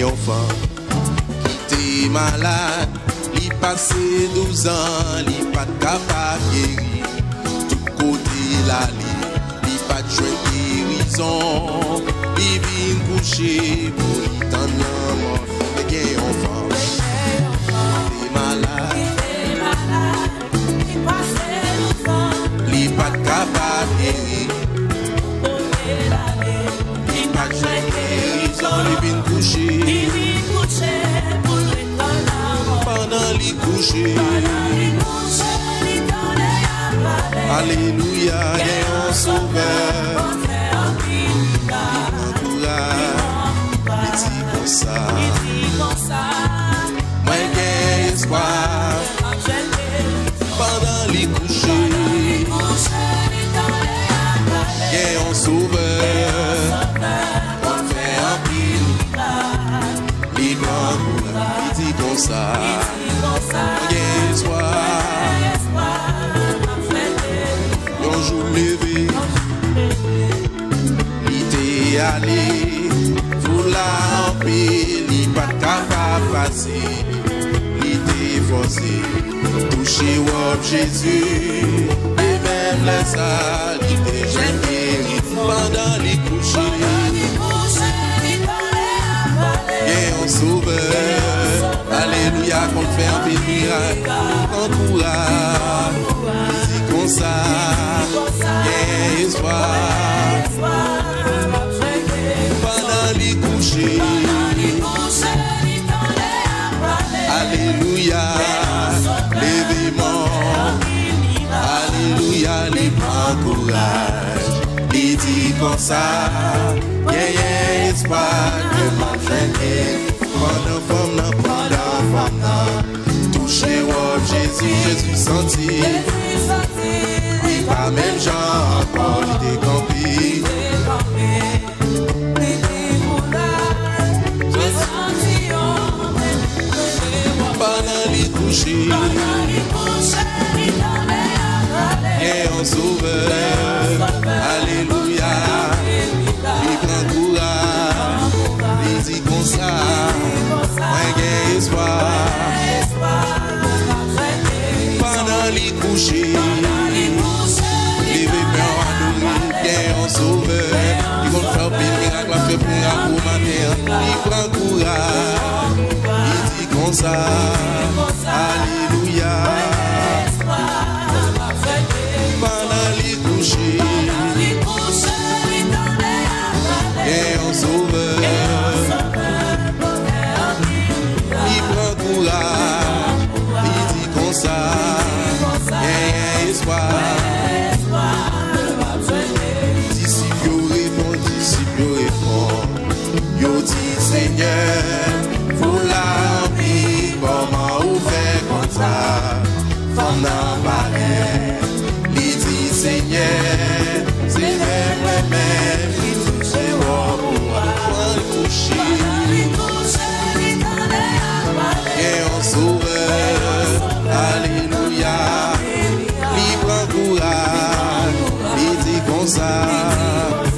gen yon femme qui était malade, li passé 12 ans, li pas capable guérir. Tout côté l'allée, li pas de guérison. Li vin coucher pour li tan yon mort. Mais gen yon femme qui était malade, li passé 12 ans, li pas capable guérir. Li pas de guérison, li vin coucher pour li tan yon mort. Pendant li coucher, li tan yon mort. Alléluia, gen yon sauveur. Moi j'ai espoir pendant les coucher, j'ai un sauveur, on fait un pile, les grands qui dit comme ça, j'ai espoir, un jour levé, il était allé, pour la paix, il pas capable passer. Il était forcé, toucher au Jésus. Et même les salles, il était gêné pendant les couchers. Et un sauveur, alléluia, qu'on fait un peu de miracle. Encourage, dis comme ça, il y a espoir. Pendant les couchers, alléluia, l'événement, alléluia, les prend courage, il dit comme ça, yeah, espoir, que ma jeune pendant femme, touché au Jésus senti, il pas même genre, encore il décampé. Pendant les coucher, et un sauveur, alléluia, il prend courage, il dit comme ça, moi j'ai espoir. Pendant les coucher, les bébés adorer, et un sauveur, il va faire des miracles, il fait pour matin, il prend courage. Comme ça, alléluia, pendant les coucher, et un sauveur, il prend courage, il dit comme ça, et espoir, disciple répond, yo dit Seigneur, vous la comment vous faites comme ça, femme n'a pas l'air, il dit Seigneur, c'est même, il touche pour le coucher, et un sauveur, alléluia, il prend courage, il dit comme ça,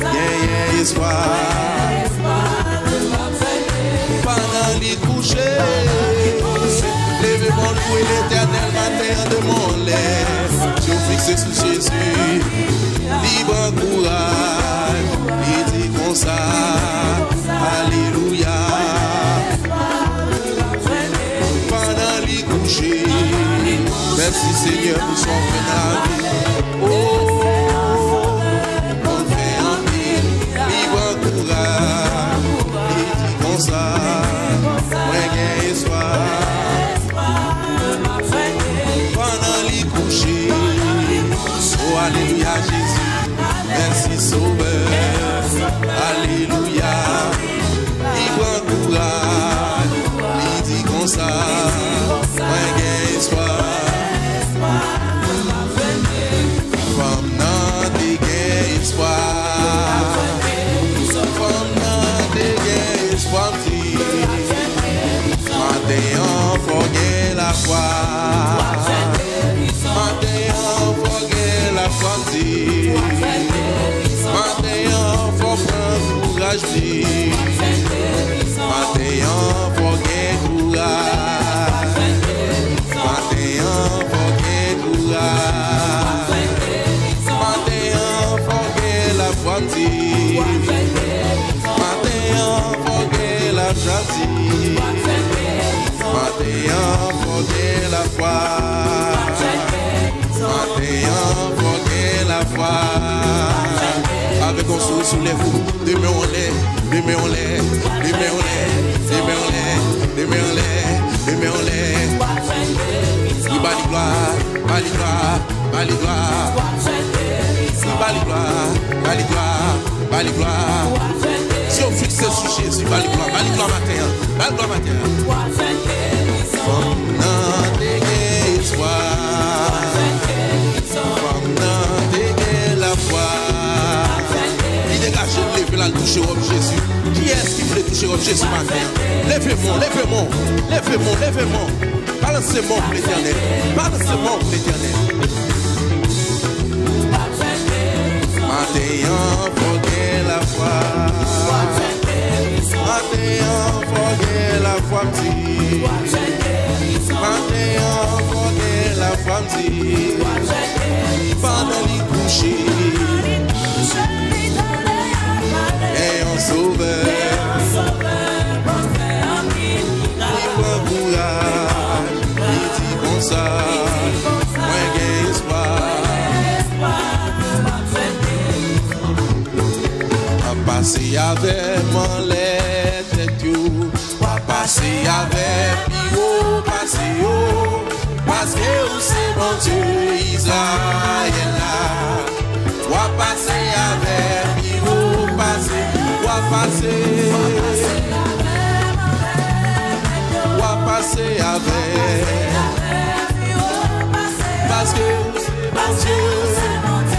il y a espoir, pendant les coucher. Levez-moi pour l'éternel matin de mon lait. Je fixe sur Jésus, libre courage, il dit comme ça, alléluia. Pendant les coucher, merci Seigneur pour son pénal. Oh, on fait un pile, libre courage, il dit comme ça, moi j'ai espoir. Oh, alléluia Jésus, merci Sauveur, alléluia, il prend courage, il dit comme ça, moi j'ai espoir. Femme n'a de espoir, femme n'a de espoir, matin on forget la foi. Matin, faut prendre courage. Matin, faut gagner courage. Matin, faut gagner courage. Matin, faut gagner la foi. Matin, faut gagner la gentille. Matin, faut gagner la foi. Matin, faut gagner la foi. Avec un sourire sous les roues, demain on l'est, demain on l'est, demain on l'est, demain on l'est, demain on l'est, demain on l'est. Il bat les gloires, bat les gloires, bat les gloires. Il bat les gloires, bat les gloires, bat les gloires. Si on fixe sur Jésus, bat les gloires matin, bat les gloires matin. From nothing espoir, from nothing la foi. Dégagez, levez la toucher au Jésus. Qui est-ce qui voulait toucher au Jésus matin? Levez-moi, levez-moi, levez-moi, levez-moi. Balancez-moi pour l'éternel. Balancez-moi pour l'éternel. Matin, faut gagner la foi. Matin, faut gagner la foi. Matin, faut gagner la foi. Pendant les coucher. Et on sauveur, il prend courage, il dit comme ça, moi j'ai espoir. On passer avec mon lettre, on passer avec Pio, passer parce que c'est mon Dieu Israël là. On passer avec Pio, passer avec parce que c'est mon Dieu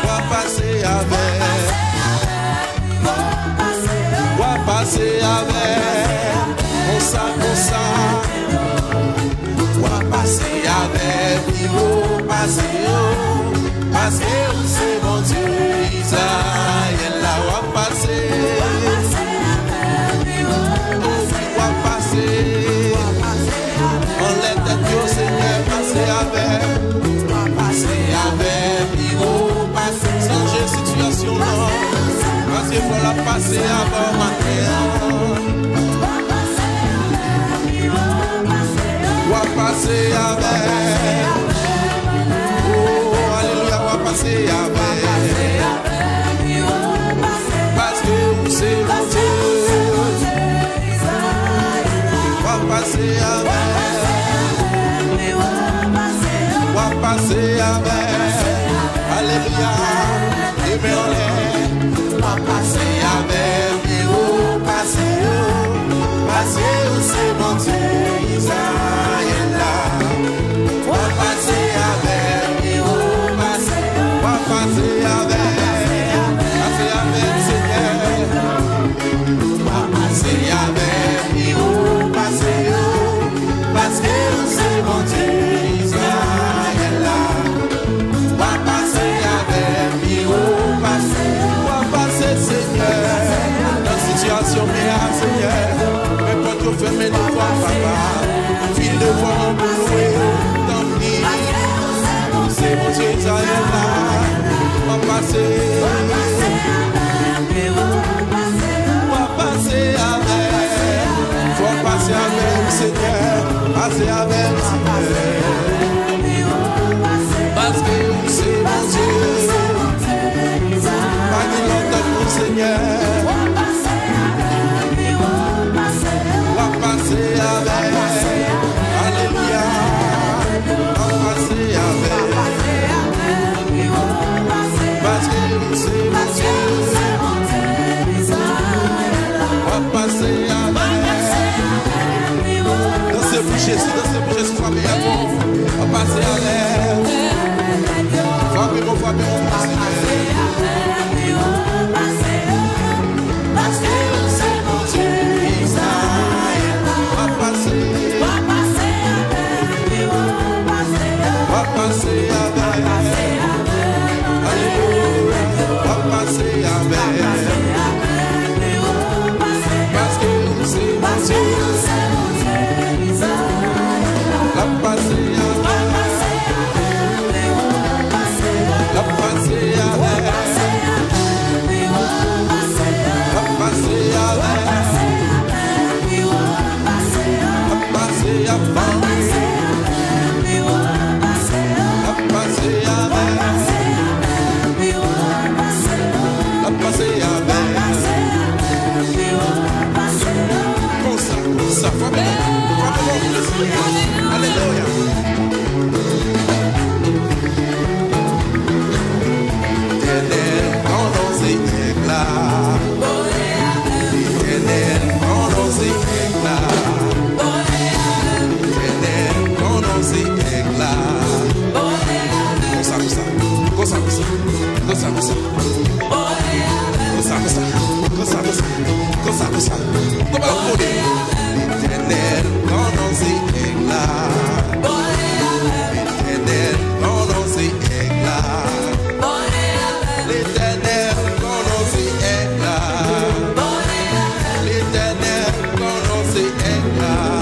va passer avec on ça va passer avec parce que c'est mon Dieu Israël là va passer on l'aide de Dieu Seigneur passer avec changer situation non parce qu'il faut la passer avant matin va passer avec oh alléluia va passer avec parce que c'est mon Dieu va passer avec alléluia demain on l'est va passer avec passer c'est mon Dieu Israël là va passer avec Seigneur va passer avec parce que c'est mon Dieu Israël là va passer avec Seigneur dans situation meilleure Seigneur mais quand tu fais mes devoirs papa file devant pour louer tant pis c'est mon Dieu Israël là va passer faut passer avec Seigneur passer avec Seigneur parce que c'est mon Dieu pas de l'autre pour Seigneur va passer avec alléluia va passer avec parce que c'est mon Dieu va passer avec dansez pour Jésus famille va passer avec frappez mon Seigneur parce que c'est mon Dieu Israël va passer avec alléluia va passer avec L'éternel, pendant ses éclats. L'éternel, pendant ses éclats. L'éternel, pendant ses éclats. L'éternel, pendant ses éclats.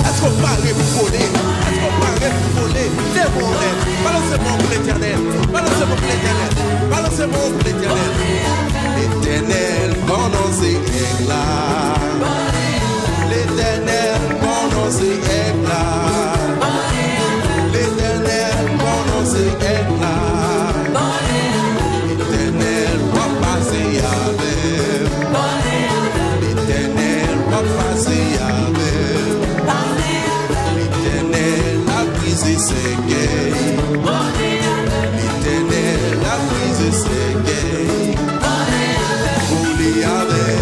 Est-ce qu'on paraît pour voler? Est-ce qu'on paraît pour voler? Lève-moi, balancez-moi pour l'éternel. Balancez-moi pour l'éternel. Balancez-moi pour l'éternel. L'éternel pendant ses éclats. L'éternel pendant ses éclats. L'éternel pendant ses éclats. L'éternel va passer avec. L'éternel va passer avec. L'éternel a brisé ses guerres. L'éternel a brisé ses guerres. Holy avec.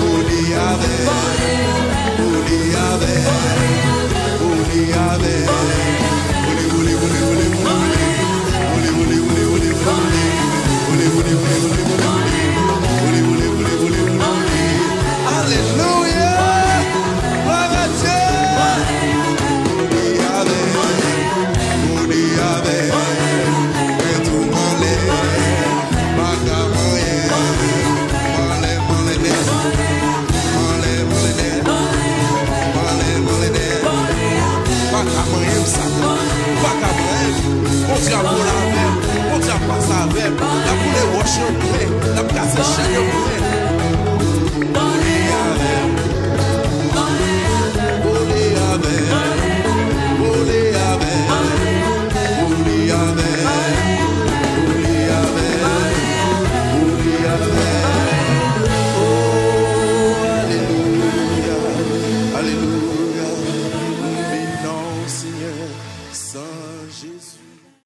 Holy avec. Holy avec. Holy avec. Holy, holy, holy, holy, holy. Holy, holy, holy, holy, holy. Holy, holy, holy, holy, holy. Holy, holy, holy, holy, holy. Alléluia. Gloire à Dieu. Holy avec. Holy avec. Et tout m'enlè. Bagamoye. M'enlè, m'enlè, m'enlè, m'enlè, m'enlè, m'enlè. Bagamoye m'satan. Bagamoye. On Dieu a pour la même. On Dieu a passé avec. La pour les roches, la pour casser chaîne.